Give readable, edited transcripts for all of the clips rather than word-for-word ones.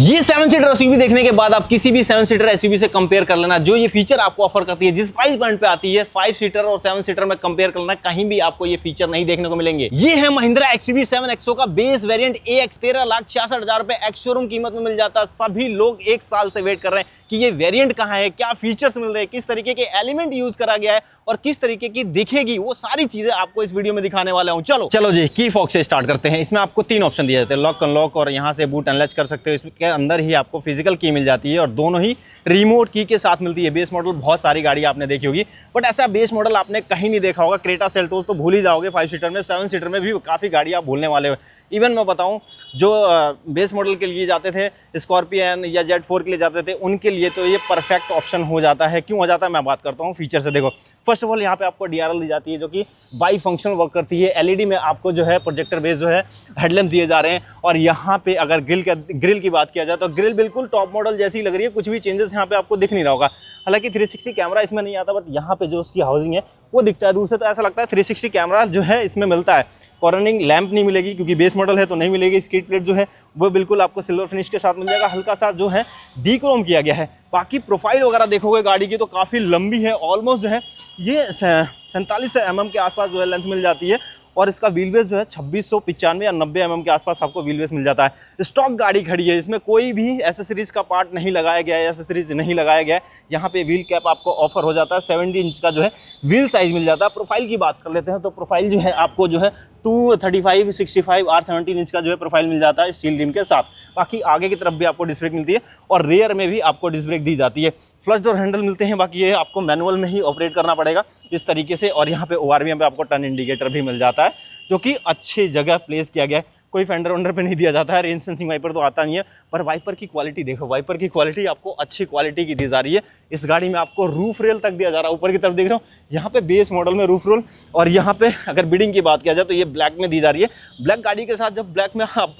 ये 7 seater SUV देखने के बाद आप किसी भी 7 सीटर एसयूवी से कंपेयर कर लेना, जो ये फीचर आपको ऑफर करती है, जिस प्राइस पॉइंट पे आती है 5 सीटर और 7 सीटर में कंपेयर करना, कहीं भी आपको ये फीचर नहीं देखने को मिलेंगे। ये है महिंद्रा XUV 7XO का बेस वेरिएंट AX 13,66,000 रुपए एक्स शोरूम कीमत में मिल जाता है। सभी लोग एक साल से वेट कर रहे हैं कि ये वेरिएंट कहां है, क्या फीचर्स मिल रहे हैं, किस तरीके के एलिमेंट यूज करा गया है और किस तरीके की दिखेगी, वो सारी चीजें आपको इस वीडियो में दिखाने वाला हूं। चलो जी, की फॉग से स्टार्ट करते हैं। इसमें आपको 3 ऑप्शन दिए जाते हैं, लॉक अनलॉक और यहाँ से बूट अनलैच कर सकते हो। इसके अंदर ही आपको फिजिकल की मिल जाती है और दोनों ही रिमोट की के साथ मिलती है। बेस मॉडल बहुत सारी गाड़ी आपने देखी होगी, बट ऐसा बेस मॉडल आपने कहीं नहीं देखा होगा। क्रेटा सेल्टोस तो भूल ही जाओगे, 5 सीटर में 7 सीटर में भी काफ़ी गाड़ी आप भूलने वाले हो। इवन मैं बताऊं, जो बेस मॉडल के लिए जाते थे, स्कॉर्पियन या Z4 के लिए जाते थे, उनके लिए तो ये परफेक्ट ऑप्शन हो जाता है। क्यों हो जाता है मैं बात करता हूँ फीचर से। देखो, फर्स्ट ऑफ ऑल यहाँ पे आपको DRL दी जाती है, जो कि बाई फंक्शनल वर्क करती है। LED में आपको जो है प्रोजेक्टर बेस जो है हेडलैम्प दिए जा रहे हैं। और यहाँ पे अगर ग्रिल की बात किया जाए तो ग्रिल बिल्कुल टॉप मॉडल जैसी लग रही है, कुछ भी चेंजेस यहाँ पे आपको दिख नहीं रहा होगा। हालांकि 360 कैमरा इसमें नहीं आता, बट यहाँ पे जो उसकी हाउसिंग है वो दिखता है। दूर से तो ऐसा लगता है 360 कैमरा जो है इसमें मिलता है। कॉर्नरिंग लैंप नहीं मिलेगी क्योंकि बेस मॉडल है तो नहीं मिलेगी। स्किड प्लेट जो है वो बिल्कुल आपको सिल्वर फिनिश के साथ मिल जाएगा, हल्का सा जो है डीक्रोम किया गया है। बाकी प्रोफाइल वगैरह देखोगे गाड़ी की तो काफ़ी लंबी है, ऑलमोस्ट जो है ये 47 mm के आसपास जो है लेंथ मिल जाती है। और इसका व्हील बेस जो है 2695 या 90 mm के आसपास आपको व्हील बेस मिल जाता है। स्टॉक गाड़ी खड़ी है, इसमें कोई भी एसेसरीज का पार्ट नहीं लगाया गया है, एसेसरीज नहीं लगाया गया है। यहाँ पे व्हील कैप आपको ऑफर हो जाता है, 70 इंच का जो है व्हील साइज मिल जाता है। प्रोफाइल की बात कर लेते हैं तो प्रोफाइल जो है आपको जो है 235, 65 और 17 इंच का जो है प्रोफाइल मिल जाता है स्टील रिम के साथ। बाकी आगे की तरफ भी आपको डिस्क ब्रेक मिलती है और रेयर में भी आपको डिस्क ब्रेक दी जाती है। फ्लश डोर हैंडल मिलते हैं, बाकी ये आपको मैनुअल में ही ऑपरेट करना पड़ेगा इस तरीके से। और यहाँ पे ORVM पे आपको टर्न इंडिकेटर भी मिल जाता है, जो कि अच्छी जगह प्लेस किया गया है। कोई फेंडर वंडर पे नहीं दिया जाता है। रेन सेंसिंग वाइपर तो आता नहीं है, पर वाइपर की क्वालिटी देखो, वाइपर की क्वालिटी आपको अच्छी क्वालिटी की दी जा रही है। इस गाड़ी में आपको रूफ रेल तक दिया जा रहा है, ऊपर की तरफ देख रहा हूँ, यहाँ पे बेस मॉडल में रूफ रोल। और यहाँ पे अगर बिडिंग की बात किया जाए तो ये ब्लैक में दी जा रही है। ब्लैक गाड़ी के साथ जब ब्लैक में आप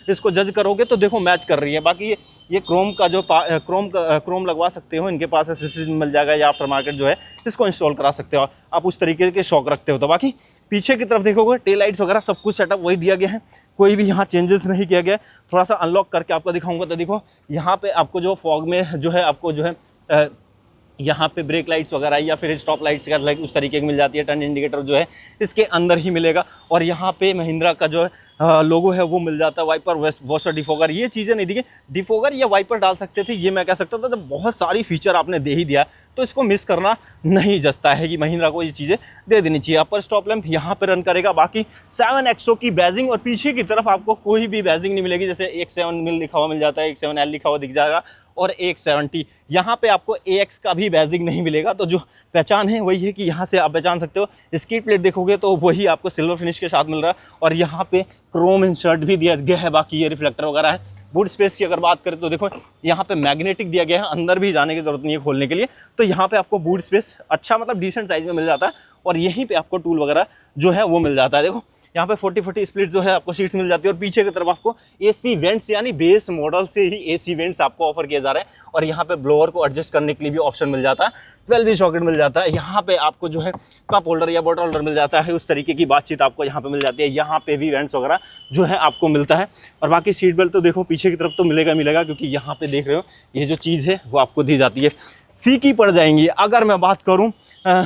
इसको जज करोगे तो देखो मैच कर रही है। बाकी ये क्रोम का जो क्रोम लगवा सकते हो, इनके पास एसेसरीज मिल जाएगा या आफ्टर मार्केट जो है इसको इंस्टॉल करा सकते हो आप, उस तरीके के शौक रखते हो तो। बाकी पीछे की तरफ देखोगे टेल लाइट्स वगैरह सब कुछ सेटअप वही दिया गया है, कोई भी यहाँ चेंजेस नहीं किया गया। थोड़ा सा अनलॉक करके आपको दिखाऊंगा तो देखो, यहाँ पे आपको जो फॉग में जो है आपको जो है यहाँ पे ब्रेक लाइट्स वगैरह या फिर स्टॉप लाइट्स का उस तरीके की मिल जाती है। टर्न इंडिकेटर जो है इसके अंदर ही मिलेगा। और यहाँ पे महिंद्रा का जो है लोगो है वो मिल जाता है। वाइपर वॉशर डिफोगर ये चीज़ें नहीं दी, डिफोगर या वाइपर डाल सकते थे, ये मैं कह सकता था। तो बहुत सारी फीचर आपने दे ही दिया तो इसको मिस करना नहीं जचता है कि महिंद्रा को ये चीज़ें दे देनी चाहिए। अपर स्टॉप लैंप यहाँ पे रन करेगा। बाकी 7XO की बैजिंग और पीछे की तरफ आपको कोई भी बैजिंग नहीं मिलेगी। जैसे 17 मिल लिखा हुआ मिल जाता है, 17L लिखा हुआ दिख जाएगा और 170। यहाँ पे आपको AX का भी बैजिंग नहीं मिलेगा। तो जो पहचान है वही है कि यहाँ से आप पहचान सकते हो। स्किड प्लेट देखोगे तो वही आपको सिल्वर फिनिश के साथ मिल रहा है और यहाँ पे क्रोम इंसर्ट भी दिया गया है। बाकी ये रिफ्लेक्टर वगैरह है। बूट स्पेस की अगर बात करें तो देखो, यहाँ पे मैग्नेटिक दिया गया है, अंदर भी जाने की जरूरत नहीं है खोलने के लिए। तो यहाँ पे आपको बूट स्पेस अच्छा मतलब डिसेंट साइज में मिल जाता है और यहीं पे आपको टूल वगैरह जो है वो मिल जाता है। देखो यहाँ पे 40-40 स्प्लिट जो है आपको सीट्स मिल जाती है। और पीछे की तरफ आपको AC वेंट्स, यानी बेस मॉडल से ही AC वेंट्स आपको ऑफर किए जा रहे हैं। और यहाँ पे ब्लोअर को एडजस्ट करने के लिए भी ऑप्शन मिल जाता है। 12V सॉकेट मिल जाता है। यहाँ पे आपको जो है कप होल्डर या बॉटल होल्डर मिल जाता है, उस तरीके की बातचीत आपको यहाँ पे मिल जाती है। यहाँ पे भी वेंट्स वगैरह जो है आपको मिलता है। और बाकी सीट बेल्ट तो देखो पीछे की तरफ तो मिलेगा, क्योंकि यहाँ पे देख रहे हो ये जो चीज़ है वो आपको दी जाती है। फीकी पड़ जाएंगी। अगर मैं बात करूं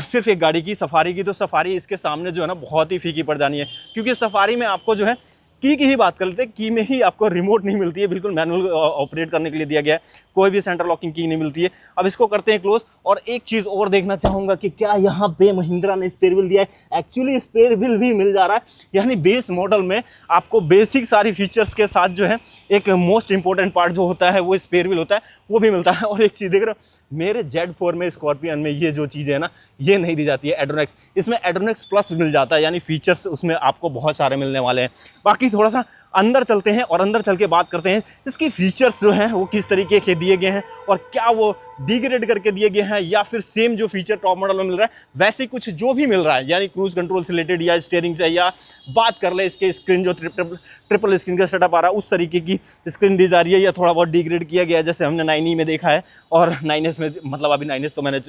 सिर्फ एक गाड़ी की, सफारी की, तो सफारी इसके सामने जो है ना बहुत ही फीकी पड़ जानी है। क्योंकि सफारी में आपको जो है की ही बात कर लेते हैं, की में ही आपको रिमोट नहीं मिलती है, बिल्कुल मैनुअल ऑपरेट करने के लिए दिया गया है। कोई भी सेंटर लॉकिंग की नहीं मिलती है। अब इसको करते हैं क्लोज। और एक चीज़ और देखना चाहूँगा कि क्या यहाँ पे महिंद्रा ने स्पेयर व्हील दिया है। एक्चुअली स्पेयर व्हील भी मिल जा रहा है, यानी बेस मॉडल में आपको बेसिक सारी फीचर्स के साथ जो है एक मोस्ट इंपॉर्टेंट पार्ट जो होता है वो स्पेयर व्हील होता है, वो भी मिलता है। और एक चीज़ देख रहे हो, मेरे Z4 में, स्कॉर्पियन में ये जो चीज़ है ना, ये नहीं दी जाती है एड्रोनेक्स। इसमें एड्रोनेक्स प्लस मिल जाता है, यानी फीचर्स उसमें आपको बहुत सारे मिलने वाले हैं। बाकी थोड़ा सा अंदर चलते हैं और अंदर चल के बात करते हैं इसकी फीचर्स जो हैं वो किस तरीके के दिए गए हैं और क्या वो डिग्रेड करके दिए गए हैं या फिर सेम जो फीचर टॉप मॉडल में मिल रहा है वैसे कुछ जो भी मिल रहा है, यानी क्रूज कंट्रोल से रिलेटेड या स्टीयरिंग से, या बात कर ले इसके स्क्रीन जो ट्रिपल स्क्रीन का सेटअप आ रहा है उस तरीके की स्क्रीन दी जा रही है या थोड़ा बहुत डिग्रेड किया गया है, जैसे हमने 9e में देखा है। और 9s में, मतलब अभी 9s तो मैंने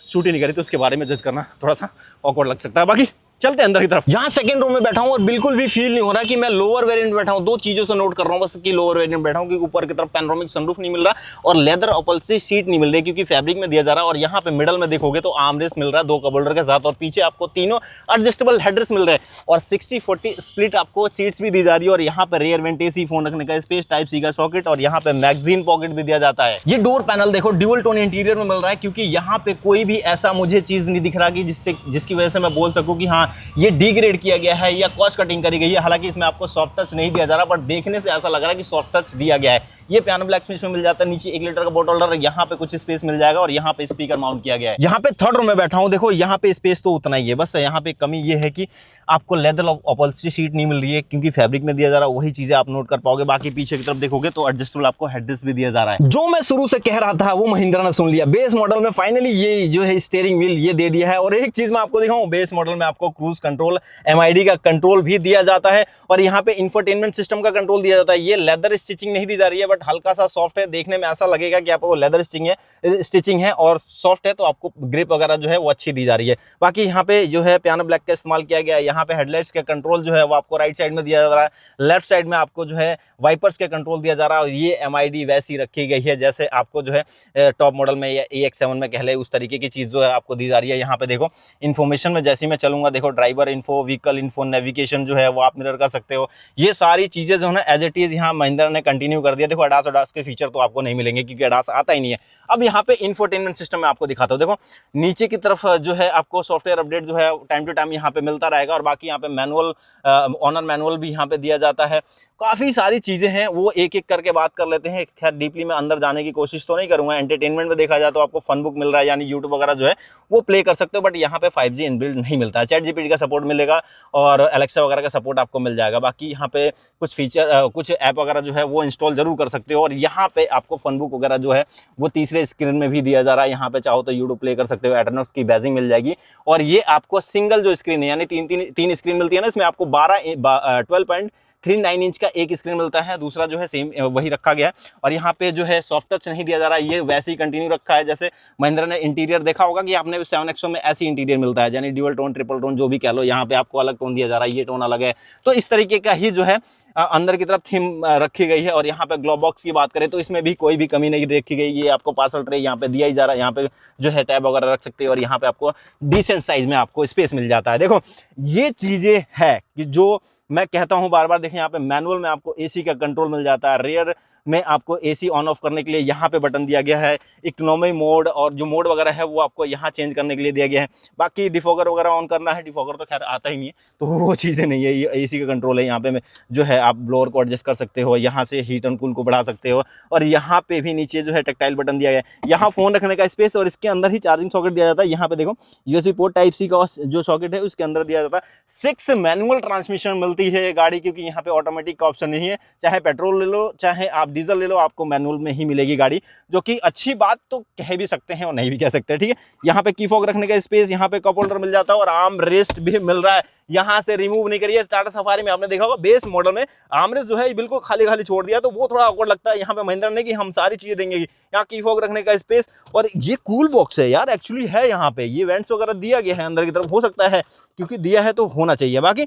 शूट ही नहीं करी तो उसके बारे में जज करना थोड़ा सा ऑकवर्ड लग सकता है। बाकी चलते हैं अंदर की तरफ। यहाँ सेकंड रो में बैठा हूँ और बिल्कुल भी फील नहीं हो रहा कि मैं लोअर वेरिएंट बैठा हूँ। दो चीजों से नोट कर रहा हूँ बस कि लोअर वेरिएंट बैठा हूँ, क्योंकि ऊपर की तरफ पैनोरामिक सनरूफ नहीं मिल रहा और लेदर अपल्स्ट्री सीट नहीं मिल रही क्योंकि फैब्रिक में दिया जा रहा है। और यहाँ पे मिडल में देखोगे तो आर्मरेस्ट मिल रहा है 2 कप होल्डर के साथ, और पीछे आपको तीनों एडजस्टेबल हेडरेस्ट मिल रहे हैं और 60-40 स्प्लिट आपको सीट्स भी दी जा रही है। और यहाँ पे रेयर वेंट एसी, फोन रखने का स्पेस, टाइप सी का सॉकेट और यहाँ पे मैगजीन पॉकेट भी दिया जाता है। ये डोर पैनल देखो ड्यूल टोन इंटीरियर में मिल रहा है, क्योंकि यहाँ पे कोई भी ऐसा मुझे चीज नहीं दिख रहा कि जिसकी वजह से मैं बोल सकूं कि हाँ ये डिग्रेड किया गया है या कॉस्ट कटिंग करी गई है। हालांकि इसमें आपको सॉफ्ट टच नहीं दिया जा रहा, बट देखने से ऐसा लग रहा है कि सॉफ्ट टच दिया गया है। ये पियानो ब्लैक फिनिश में मिल जाता है। नीचे 1 लीटर का बॉटल होल्डर, यहाँ पे कुछ स्पेस मिल जाएगा और यहाँ पे स्पीकर माउंट किया गया है। यहाँ पे थर्ड रो में बैठा हूँ, देखो यहाँ पे स्पेस तो उतना ही है, बस यहाँ पे कमी ये है कि आपको लेदर अपॉल्स्ट्री सीट नहीं मिल रही है क्योंकि फैब्रिक में दिया जा रहा है। वही चीजें आप नोट कर पाओगे। बाकी पीछे की तरफ देखोगे तो एडजस्टेबल आपको हेडरेस्ट भी दिया जा रहा है। जो मैं शुरू से कह रहा था वो महिंद्रा ने सुन लिया। बेस मॉडल में फाइनली ये जो है स्टीयरिंग व्हील ये दे दिया है। और एक चीज मैं आपको दिखाऊं, बेस मॉडल में आपको क्रूज कंट्रोल, MID का कंट्रोल भी दिया जाता है और यहाँ पे इंफोटेनमेंट सिस्टम का कंट्रोल दिया जाता है। ये लेदर स्टिचिंग नहीं दी जा रही है, बट हल्का सा सॉफ्ट है। देखने में ऐसा लगेगा कि आपको लेदर स्टिचिंग है और सॉफ्ट है, तो आपको ग्रिप वगैरह जो है वो अच्छी दी जा रही है। बाकी यहाँ पे जो है पियानो ब्लैक का इस्तेमाल किया गया है। यहाँ पे हेडलाइट्स का कंट्रोल जो है वो आपको राइट साइड में दिया जा रहा है, लेफ्ट साइड में आपको जो है वाइपर्स के कंट्रोल दिया जा रहा है। और ये MID वैसी रखी गई है जैसे आपको जो है टॉप मॉडल में या AX7 में कह ले, उस तरीके की चीज जो है आपको दी जा रही है। यहाँ पे देखो इन्फॉर्मेशन में जैसे मैं चलूंगा, देखो driver info, vehicle info, navigation जो है वो आप मिरर कर सकते हो। ये सारी चीजें जो है ना एज इट इज यहाँ महिंद्रा ने कंटिन्यू कर दिया। देखो अडास के फीचर तो आपको नहीं मिलेंगे क्योंकि अडास आता ही नहीं है। अब यहाँ पे इंफोटेनमेंट सिस्टम में आपको दिखाता हूँ। देखो नीचे की तरफ जो है आपको सॉफ्टवेयर अपडेट जो है टाइम टू टाइम यहाँ पे मिलता रहेगा। और बाकी यहाँ पे मैनुअल, ऑनर मैनुअल भी यहाँ पे दिया जाता है। काफ़ी सारी चीज़ें हैं, वो एक एक करके बात कर लेते हैं। खैर डीपली मैं अंदर जाने की कोशिश तो नहीं करूँगा। एंटरटेनमेंट में देखा जाए तो आपको फन बुक मिल रहा है, यानी यूट्यूब वगैरह जो है वो प्ले कर सकते हो, बट यहाँ पे 5G इनबिल्ट नहीं मिलता है। ChatGPT का सपोर्ट मिलेगा और एलेक्सा वगैरह का सपोर्ट आपको मिल जाएगा। बाकी यहाँ पे कुछ फीचर, कुछ ऐप वगैरह जो है वो इंस्टॉल जरूर कर सकते हो। और यहाँ पे आपको फन बुक वगैरह जो है वो तीसरे स्क्रीन में भी दिया जा रहा है। यहाँ पे चाहो तो यूट्यूब प्ले कर सकते हो, एटर्नस की बैजिंग मिल जाएगी। और ये आपको सिंगल जो स्क्रीन है, यानी तीन स्क्रीन मिलती है ना, इसमें आपको 12.39 इंच का एक स्क्रीन मिलता है। दूसरा जो है सेम वही रखा गया है। और यहाँ पे जो है सॉफ्ट टच नहीं दिया जा रहा है, ये वैसे ही कंटिन्यू रखा है। जैसे महिंद्रा ने इंटीरियर देखा होगा कि आपने 7XO में ऐसी इंटीरियर मिलता है, यानी ड्यूअल टोन, ट्रिपल टोन जो भी कह लो, यहाँ पे आपको अलग टोन दिया जा रहा है, ये टोन अलग है। तो इस तरीके का ही जो है अंदर की तरफ थीम रखी गई है। और यहाँ पे ग्लोव बॉक्स की बात करें तो इसमें भी कोई भी कमी नहीं रखी गई। ये आपको पार्सल ट्रे यहाँ पे दिया ही जा रहा है। यहाँ पे जो है टैब वगैरह रख सकते हो और यहाँ पे आपको डिसेंट साइज में आपको स्पेस मिल जाता है। देखो ये चीजें है कि जो मैं कहता हूं बार बार। देखें यहाँ पे मैनुअल में आपको AC का कंट्रोल मिल जाता है। रेयर में आपको AC ऑन ऑफ करने के लिए यहाँ पे बटन दिया गया है। इकोनॉमी मोड और जो मोड वगैरह है वो आपको यहाँ चेंज करने के लिए दिया गया है। बाकी डिफॉगर वगैरह ऑन करना है, डिफॉगर तो खैर आता ही नहीं है, तो वो चीज़ें नहीं है। ये AC का कंट्रोल है। यहाँ पे जो है आप ब्लोअर को एडजस्ट कर सकते हो, यहाँ से हीट एंड कूल को बढ़ा सकते हो। और यहाँ पे भी नीचे जो है टेक्टाइल बटन दिया गया है। यहाँ फोन रखने का स्पेस और इसके अंदर ही चार्जिंग सॉकेट दिया जाता है। यहाँ पे देखो USB पोर्ट टाइप C का जो सॉकेट है उसके अंदर दिया जाता है। 6 मैनुअल ट्रांसमिशन मिलती है ये गाड़ी, क्योंकि यहाँ पे ऑटोमेटिक का ऑप्शन नहीं है। चाहे पेट्रोल ले लो चाहे आप डीजल ले लो, आपको मैनुअल में ही मिलेगी गाड़ी, जो कि अच्छी बात तो कह भी सकते हैं और नहीं भी कह सकते। ठीक है, यहाँ पे की फॉग रखने का स्पेस, यहाँ पे कप होल्डर मिल जाता है और आर्म रेस्ट भी मिल रहा है। यहाँ से रिमूव नहीं करिए। टाटा सफारी में आपने देखा होगा बेस मॉडल में आर्म रेस्ट जो है बिल्कुल खाली खाली छोड़ दिया, तो वो थोड़ा awkward लगता है। यहाँ पे महिंद्रा ने कि हम सारी चीजें देंगे। यहाँ की फॉग रखने का स्पेस और ये कूल बॉक्स है यार, एक्चुअली है। यहाँ पे ये वेंट्स वगैरह दिया गया है अंदर की तरफ, हो सकता है क्योंकि दिया है तो होना चाहिए। बाकी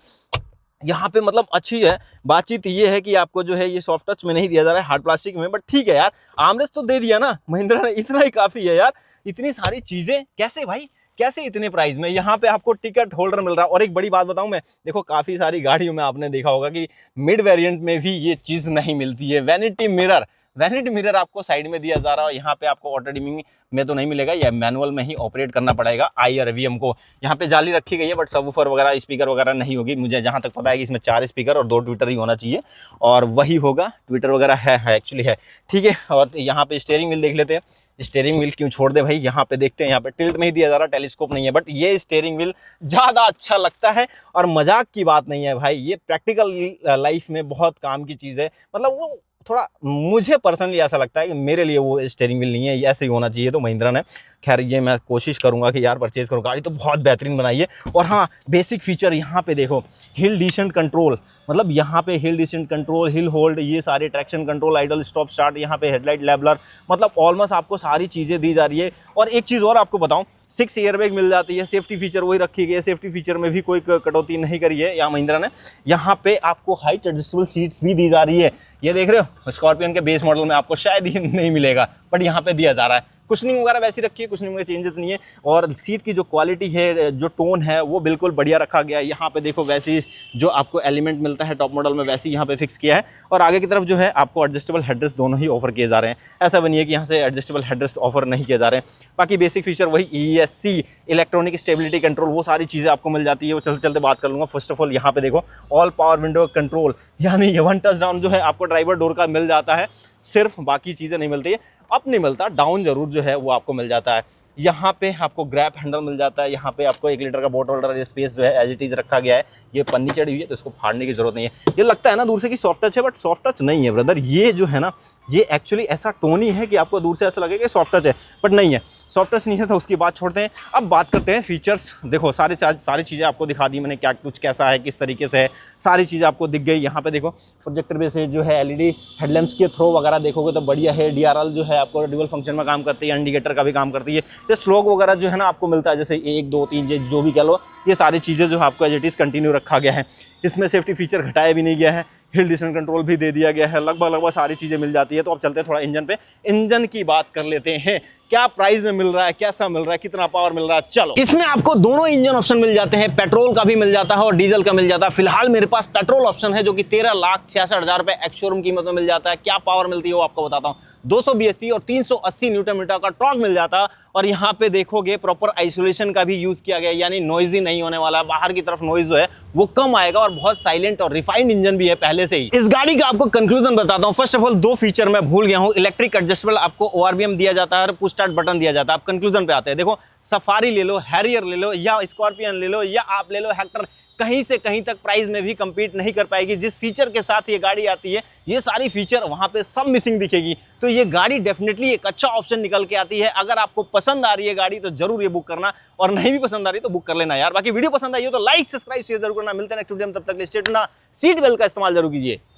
यहाँ पे मतलब अच्छी है। बातचीत ये है कि आपको जो है ये सॉफ्ट टच में नहीं दिया जा रहा है, हार्ड प्लास्टिक में, बट ठीक है यार, आर्मरेस्ट तो दे दिया ना महिंद्रा ने, इतना ही काफी है यार। इतनी सारी चीजें कैसे भाई, कैसे इतने प्राइस में। यहाँ पे आपको टिकट होल्डर मिल रहा है। और एक बड़ी बात बताऊं मैं, देखो काफी सारी गाड़ियों में आपने देखा होगा कि मिड वेरिएंट में भी ये चीज नहीं मिलती है। वैनिटी मिरर आपको साइड में दिया जा रहा है। यहाँ पे आपको ऑटो डिमिंग में तो नहीं मिलेगा, या मैनुअल में ही ऑपरेट करना पड़ेगा IRVM को। यहाँ पे जाली रखी गई है, बट सबवूफर वगैरह स्पीकर वगैरह नहीं होगी। मुझे जहाँ तक पता है कि इसमें 4 स्पीकर और 2 ट्विटर ही होना चाहिए, और वही होगा। ट्विटर वगैरह है एक्चुअली है, ठीक है। और यहाँ पे स्टीयरिंग व्हील देख लेते हैं। स्टीयरिंग व्हील क्यों छोड़ दे भाई, यहाँ पे देखते हैं। यहाँ पे टिल्ट में ही दिया जा रहा, टेलीस्कोप नहीं है, बट ये स्टीयरिंग व्हील ज़्यादा अच्छा लगता है। और मजाक की बात नहीं है भाई, ये प्रैक्टिकल लाइफ में बहुत काम की चीज़ है। मतलब वो थोड़ा मुझे पर्सनली ऐसा लगता है कि मेरे लिए वो स्टीयरिंग व्हील नहीं है, ऐसे ही होना चाहिए। तो महिंद्रा ने, खैर ये मैं कोशिश करूंगा कि यार परचेज करूँ, गाड़ी तो बहुत बेहतरीन बनाई है। और हाँ, बेसिक फीचर यहाँ पे देखो, हिल डिसेंट कंट्रोल, मतलब यहाँ पे hill descent control, hill hold, ये सारे traction control, idle stop start, यहाँ पे हेडलाइट लेबलर, मतलब ऑलमोस्ट आपको सारी चीज़ें दी जा रही है। और एक चीज़ और आपको बताऊँ, 6 एयरबैग मिल जाती है, सेफ्टी फीचर वही रखी गई है, सेफ्टी फीचर में भी कोई कटौती नहीं करी है यहाँ महिंद्रा ने। यहाँ पे आपको हाइट एडजस्टेबल सीट्स भी दी जा रही है, ये देख रहे हो, स्कॉर्पियन के बेस मॉडल में आपको शायद ही नहीं मिलेगा, बट यहाँ पे दिया जा रहा है। कुशनिंग वगैरह वैसी रखी है, कुशनिंग में चेंजेस नहीं है। और सीट की जो क्वालिटी है, जो टोन है, वो बिल्कुल बढ़िया रखा गया है। यहाँ पे देखो वैसी जो आपको एलिमेंट मिलता है टॉप मॉडल में, वैसे यहाँ पे फिक्स किया है। और आगे की तरफ जो है आपको एडजस्टेबल हेडरेस्ट दोनों ही ऑफर किए जा रहे हैं, ऐसा भी नहीं है कि यहाँ से एडजस्टेबल हेडरेस्ट ऑफर नहीं किए जा रहे हैं। बाकी बेसिक फीचर वही ESC, इलेक्ट्रॉनिक स्टेबिलिटी कंट्रोल, वो सारी चीज़ें आपको मिल जाती है। वो चलते चलते बात कर लूँगा। फर्स्ट ऑफ ऑल यहाँ पे देखो, ऑल पावर विंडो कंट्रोल, यानी 1 टच डाउन जो है आपको ड्राइवर डोर का मिल जाता है सिर्फ, बाकी चीज़ें नहीं मिलती है। अप नहीं मिलता, डाउन जरूर जो है वो आपको मिल जाता है। यहाँ पे आपको ग्रैब हैंडल मिल जाता है। यहाँ पे आपको 1 लीटर का बॉटल होल्डर स्पेस जो है एज इट इज रखा गया है। ये पन्नी चढ़ी हुई है तो इसको फाड़ने की जरूरत नहीं है। ये लगता है ना दूर से कि सॉफ्ट टच है, बट सॉफ्ट टच नहीं है ब्रदर। ये जो है ना, ये एक्चुअली ऐसा टोन ही है कि आपको दूर से ऐसा लगेगा कि सॉफ्ट टच है, बट नहीं है, सॉफ्ट टच नहीं है। तो उसकी बात छोड़ते हैं, अब बात करते हैं फीचर्स। देखो सारी चीज़ें आपको दिखा दी मैंने, क्या कुछ कैसा है, किस तरीके से है, सारी चीज़ें आपको दिख गई। यहाँ पे देखो प्रोजेक्टर पे से जो है LED हेडलैम्प्स के थ्रो वगैरह देखोगे तो बढ़िया है। DRL जो है आपको ड्यूअल फंक्शन में काम करती है, इंडिकेटर का भी काम करती है। ये स्लोग वगैरह जो है ना आपको मिलता है, जैसे 1 2 3 जो भी कह लो, ये सारी चीज़ें जो है आपको एज इट इज कंटिन्यू रखा गया है। इसमें सेफ्टी फीचर घटाया भी नहीं गया है, हिल डिसेंट कंट्रोल भी दे दिया गया है, लगभग सारी चीज़ें मिल जाती है। तो अब चलते हैं थोड़ा इंजन पे, इंजन की बात कर लेते हैं। क्या प्राइस में मिल रहा है, कैसा मिल रहा है, कितना पावर मिल रहा है, चलो। इसमें आपको दोनों इंजन ऑप्शन मिल जाते हैं, पेट्रोल का भी मिल जाता है और डीजल का मिल जाता है। फिलहाल मेरे पास पेट्रोल ऑप्शन है जो कि 13,66,000 रुपए एक्स शोरूम कीमत में मिल जाता है। क्या पावर मिलती है वो आपको बताता हूँ। 200 bhp और 380 न्यूटन मीटर का टॉर्क मिल जाता है। और यहाँ पे देखोगे प्रॉपर आइसोलेशन का भी यूज किया गया, यानी नॉइजी नहीं होने वाला। बाहर की तरफ नॉइज जो है वो कम आएगा और बहुत साइलेंट और रिफाइंड इंजन भी है पहले से ही। इस गाड़ी का आपको कंक्लूजन बताता हूँ। फर्स्ट ऑफ ऑल 2 फीचर मैं भूल गया हूँ, इलेक्ट्रिक एडजस्टेबल आपको ORVM दिया जाता है और पुश स्टार्ट बटन दिया जाता है। आप कंक्लूजन पे आते हैं। देखो, सफारी ले लो, हैरियर ले लो, या स्कॉर्पियन ले लो, या आप ले लो हेक्टर, कहीं से कहीं तक प्राइस में भी compete नहीं कर पाएगी। जिस फीचर के साथ ये गाड़ी आती है, ये सारी फीचर वहां पे सब मिसिंग दिखेगी। तो ये गाड़ी डेफिनेटली एक अच्छा ऑप्शन निकल के आती है। अगर आपको पसंद आ रही है गाड़ी तो जरूर ये बुक करना, और नहीं भी पसंद आ रही तो बुक कर लेना यार। बाकी वीडियो पसंद आई हो तो लाइक सब्सक्राइब शेयर जरूर करना। मिलते हैं नेक्स्ट वीडियो में, तब तक स्टे ट्यून्ड, सीट बेल्ट का इस्तेमाल जरूर कीजिए।